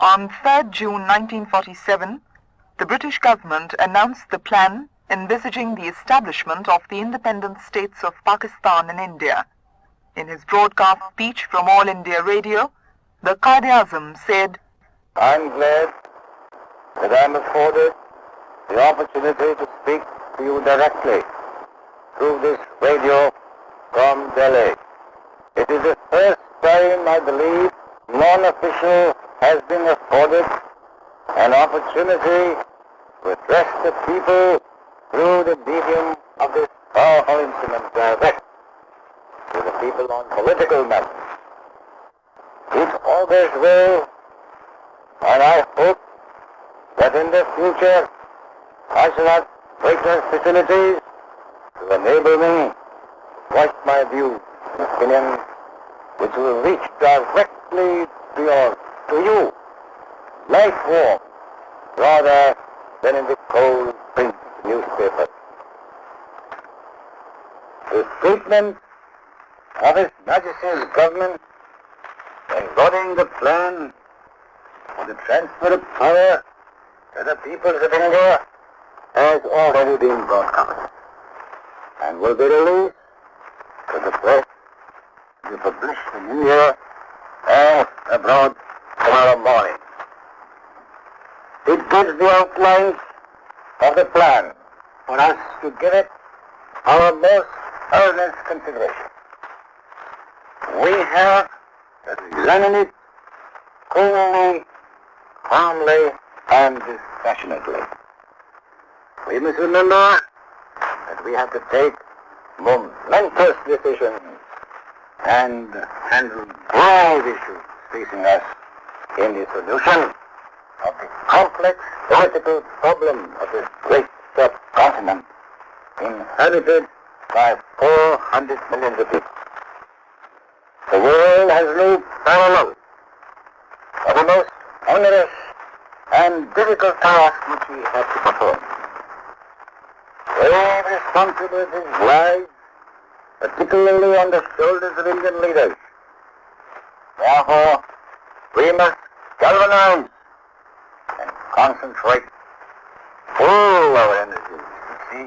On 3rd June 1947, the British government announced the plan envisaging the establishment of the independent states of Pakistan and India. In his broadcast speech from All India Radio, the Quaid Azam said, "I'm glad that I'm afforded the opportunity to speak to you directly through this radio from Delhi. It is the first time, I believe, non-official has been afforded an opportunity to address the people through the medium of this powerful instrument direct to the people on political matters. It augurs well, and I hope that in the future I shall have greater facilities to enable me to voice my views and opinions which will reach directly to you, life warm, rather than in the cold print newspaper. The statement of His Majesty's government embodying the plan for the transfer of power to the peoples of India has already been broadcast and will be released to the press to be published in India and abroad tomorrow morning. It gives the outlines of the plan for us to give it our most earnest consideration. We have to examine it coolly, calmly, and dispassionately. We must remember that we have to take momentous decisions and handle grave issues facing us in the solution of the complex political problem of this great subcontinent inhabited by 400 million people. The world has no parallel for the most onerous and difficult task which we have to perform. Grave responsibilities lie particularly on the shoulders of Indian leaders. Therefore, we must galvanize and concentrate all our energies to see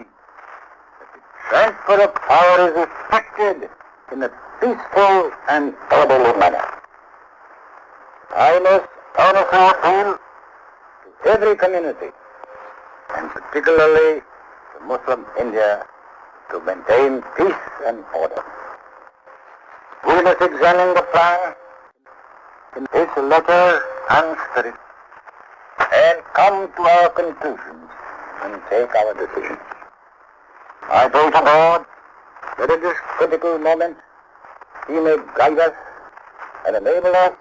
that the transfer of power is effected in a peaceful and orderly manner. I must honestly appeal to every community, and particularly to Muslim India, to maintain peace and order. We must examine the plan in its letter and spirit and come to our conclusions and take our decisions. I pray to God that at this critical moment He may guide us and enable us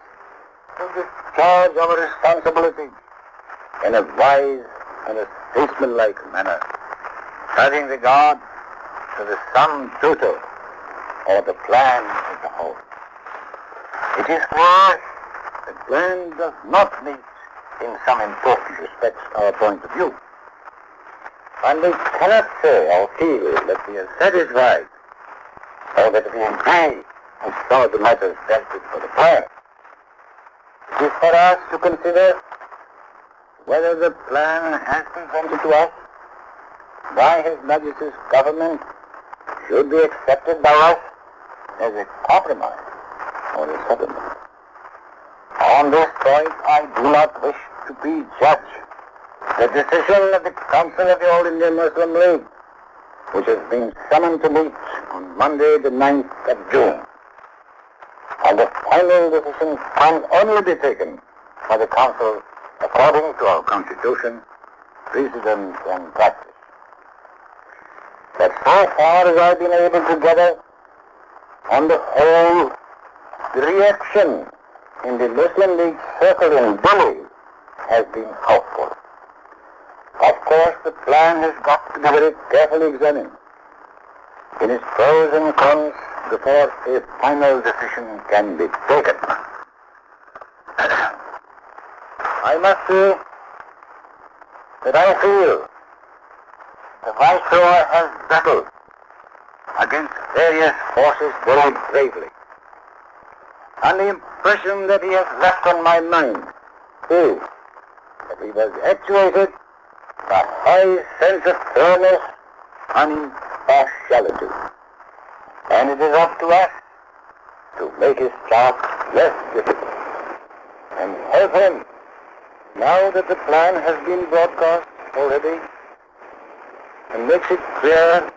to discharge our responsibilities in a wise and a statesmanlike manner, having regard to the sum total or the plan as a whole. It is clear the plan does not meet in some important respects our point of view. And we cannot say or feel that we are satisfied or that we agree with some of the matters dealt with for the plan. It is for us to consider whether the plan as presented to us by His Majesty's government should be accepted by us as a compromise or a settlement. On this point, I do not wish to prejudge the decision of the Council of the All India Muslim League, which has been summoned to meet on Monday, the 9th of June. And the final decision can only be taken by the Council according to our Constitution, precedent, and practice. But so far as I've been able to gather, on the whole, the reaction in the Muslim League circle in Delhi has been hopeful. Of course, the plan has got to be very carefully examined in its pros and cons before a final decision can be taken. I must say that I feel the Viceroy has battled against various forces very bravely. And the impression that he has left on my mind is that he was actuated by a high sense of fairness and impartiality. And it is up to us to make his task less difficult and help him, now that the plan has been broadcast already, and makes it clear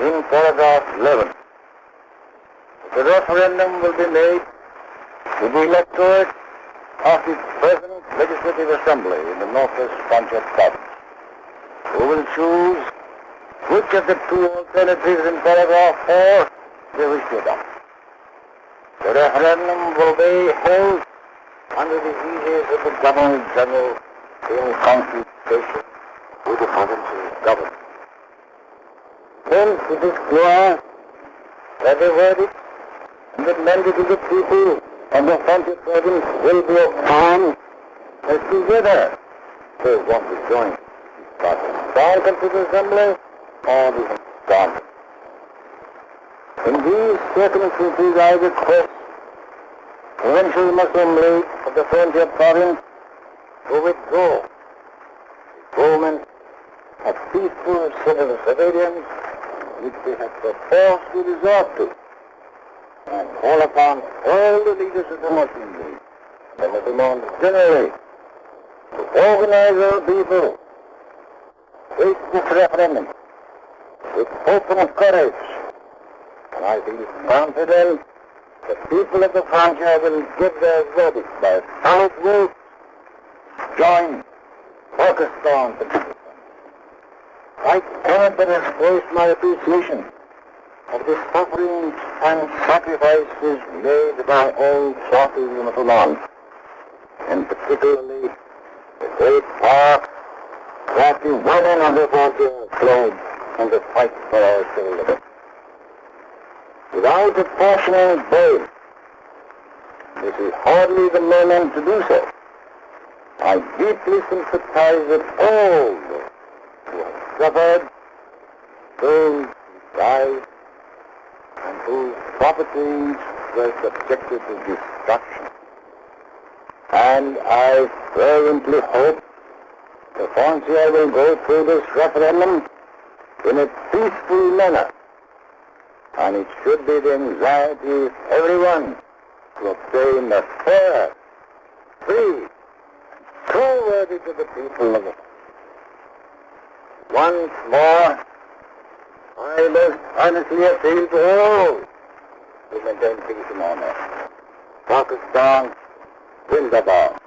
in paragraph 11. The referendum will be made to the electorate of the present Legislative Assembly in the Northwest Frontier Province, who will choose which of the two alternatives in paragraph 4 they wish to adopt. The referendum will be held under the aegis of the Governor General in consultation with the provincial government. Hence it is clear that the verdict and the mandate of the people of the Frontier Province will be upon as to whether they want to join the Pakistan Constitutional Assembly or the Hindustan. In these circumstances, I request the Provincial Muslim League of the Frontier Province to withdraw the movement of peaceful civil civilians which they have proposed to resort to, and call upon all the leaders of the Muslim League and the Muslims generally to organize our people with this referendum with open courage. And I feel confident the people of the frontier will give their verdict by a solid vote to join Pakistan. I cannot but express my appreciation of the sufferings and sacrifices made by all classes of Muslims, and particularly the great part that the women of the frontier played in the fight for our civil liberty. Without apportioning blame, this is hardly the moment to do so. I deeply sympathize with all those who have suffered, those who died, and whose properties were subjected to destruction. And I fervently hope the frontier will go through this referendum in a peaceful manner, and it should be the anxiety of everyone to obtain a fair, free, true verdict of the people of the country. Once more, I most honestly appeal to all to maintain peace and honor. Pakistan, Zindabad.